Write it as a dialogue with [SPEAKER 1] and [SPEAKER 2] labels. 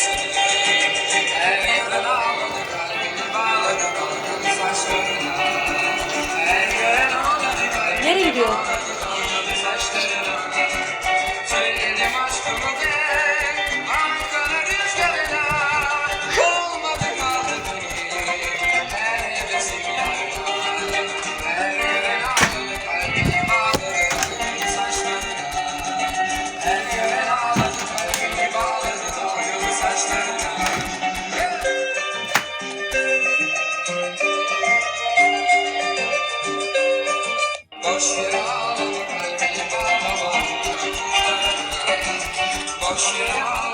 [SPEAKER 1] Her gören ağladı, kalbimi bağladı dalgalı saçlarına. Her gören ağladı,
[SPEAKER 2] Nereye
[SPEAKER 1] kalbimi
[SPEAKER 2] gidiyor?
[SPEAKER 1] bağladı dalgalı saçlarına. Söyledim aşkımı gel, Ankara rüzgarına. Olmadı kaldı değil, her hevesim yarına. Her gören ağladı, kalbimi bağladı dalgalı saçlarına. Her gören ağladı, kalbimi bağladı dalgalı saçlarına. Boş yere ağlama, kalbimi bağlama. Boş yere ağlama.